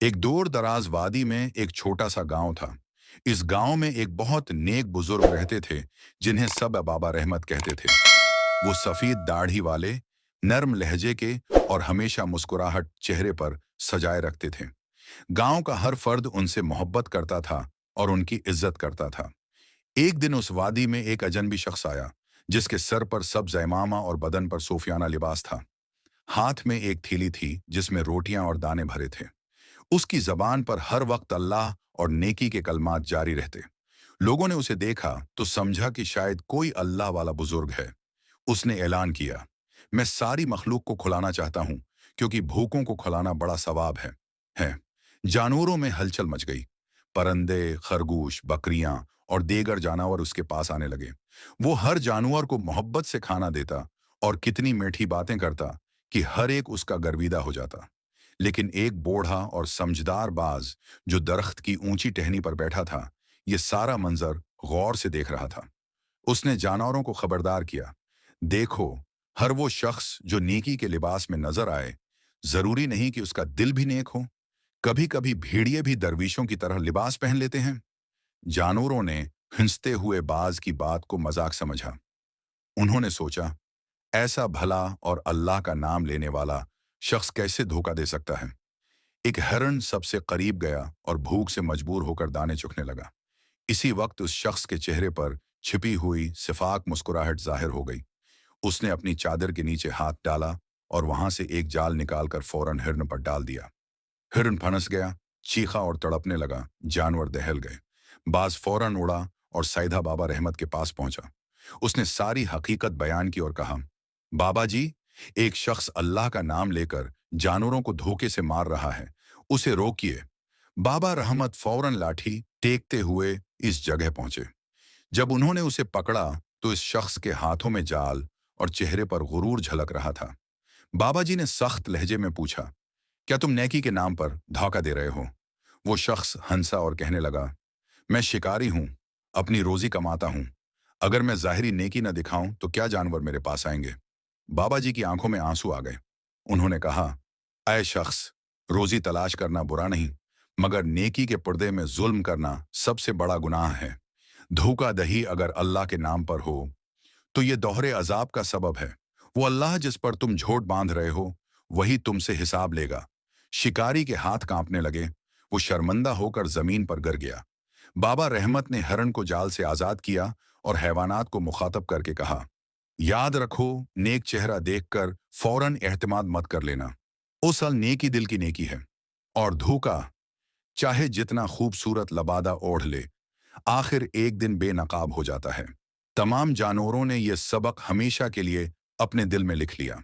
एक दूर दराज वादी में एक छोटा सा गांव था। इस गांव में एक बहुत नेक बुजुर्ग रहते थे, जिन्हें सब बाबा रहमत कहते थे। वो सफेद दाढ़ी वाले, नर्म लहजे के और हमेशा मुस्कुराहट चेहरे पर सजाए रखते थे। गांव का हर फर्द उनसे मोहब्बत करता था और उनकी इज्जत करता था। एक दिन उस वादी में एक अजनबी शख्स आया, जिसके सर पर सब्ज इमामा और बदन पर सूफियाना लिबास था। हाथ में एक थैली थी जिसमें रोटियां और दाने भरे थे। उसकी जबान पर हर वक्त अल्लाह और नेकी के कलमात जारी रहते। लोगों ने उसे देखा तो समझा कि शायद कोई अल्लाह वाला बुजुर्ग है। उसने ऐलान किया, मैं सारी मखलूक को खुलाना चाहता हूं, क्योंकि भूखों को खुलाना बड़ा सवाब है। जानवरों में हलचल मच गई। परिंदे, खरगोश, बकरियां और देगर जानवर उसके पास आने लगे। वो हर जानवर को मोहब्बत से खाना देता और कितनी मीठी बातें करता कि हर एक उसका गर्विदा हो जाता। लेकिन एक बूढ़ा और समझदार बाज, जो दरख्त की ऊंची टहनी पर बैठा था, ये सारा मंजर गौर से देख रहा था। उसने जानवरों को खबरदार किया, देखो, हर वो शख्स जो नेकी के लिबास में नजर आए, जरूरी नहीं कि उसका दिल भी नेक हो। कभी कभी भेड़िए भी दरवीशों की तरह लिबास पहन लेते हैं। जानवरों ने हिंसते हुए बाज की बात को मजाक समझा। उन्होंने सोचा, ऐसा भला और अल्लाह का नाम लेने वाला शख्स कैसे धोखा दे सकता है। एक हिरन सबसे करीब गया और भूख से मजबूर होकर दाने चुगने लगा। इसी वक्त उस शख्स के चेहरे पर छिपी हुई सिफाक मुस्कुराहट जाहिर हो गई। उसने अपनी चादर के नीचे हाथ डाला और वहां से एक जाल निकालकर फौरन हिरन पर डाल दिया। हिरन फंस गया, चीखा और तड़पने लगा। जानवर दहल गए। बाज फौरन उड़ा और सईदा बाबा रहमत के पास पहुंचा। उसने सारी हकीकत बयान की और कहा, बाबा जी, एक शख्स अल्लाह का नाम लेकर जानवरों को धोखे से मार रहा है, उसे रोकिए। बाबा रहमत फौरन लाठी टेकते हुए इस जगह पहुंचे। जब उन्होंने उसे पकड़ा तो इस शख्स के हाथों में जाल और चेहरे पर गुरूर झलक रहा था। बाबा जी ने सख्त लहजे में पूछा, क्या तुम नेकी के नाम पर धोखा दे रहे हो? वो शख्स हंसा और कहने लगा, मैं शिकारी हूं, अपनी रोजी कमाता हूं। अगर मैं जाहिरी नेकी न दिखाऊं तो क्या जानवर मेरे पास आएंगे? बाबा जी की आंखों में आंसू आ गए। उन्होंने कहा, ऐ शख्स, रोजी तलाश करना बुरा नहीं, मगर नेकी के पर्दे में जुल्म करना सबसे बड़ा गुनाह है। धोखा दही अगर अल्लाह के नाम पर हो तो ये दोहरे अजाब का सबब है। वो अल्लाह जिस पर तुम झोट बांध रहे हो, वही तुमसे हिसाब लेगा। शिकारी के हाथ कांपने लगे। वो शर्मिंदा होकर जमीन पर गिर गया। बाबा रहमत ने हरण को जाल से आजाद किया और हैवानात को मुखातब करके कहा, याद रखो, नेक चेहरा देखकर फौरन एहतिमाद मत कर लेना। असल नेकी दिल की नेकी है। और धोखा, चाहे जितना खूबसूरत लबादा ओढ़ ले, आखिर एक दिन बेनकाब हो जाता है। तमाम जानवरों ने यह सबक हमेशा के लिए अपने दिल में लिख लिया।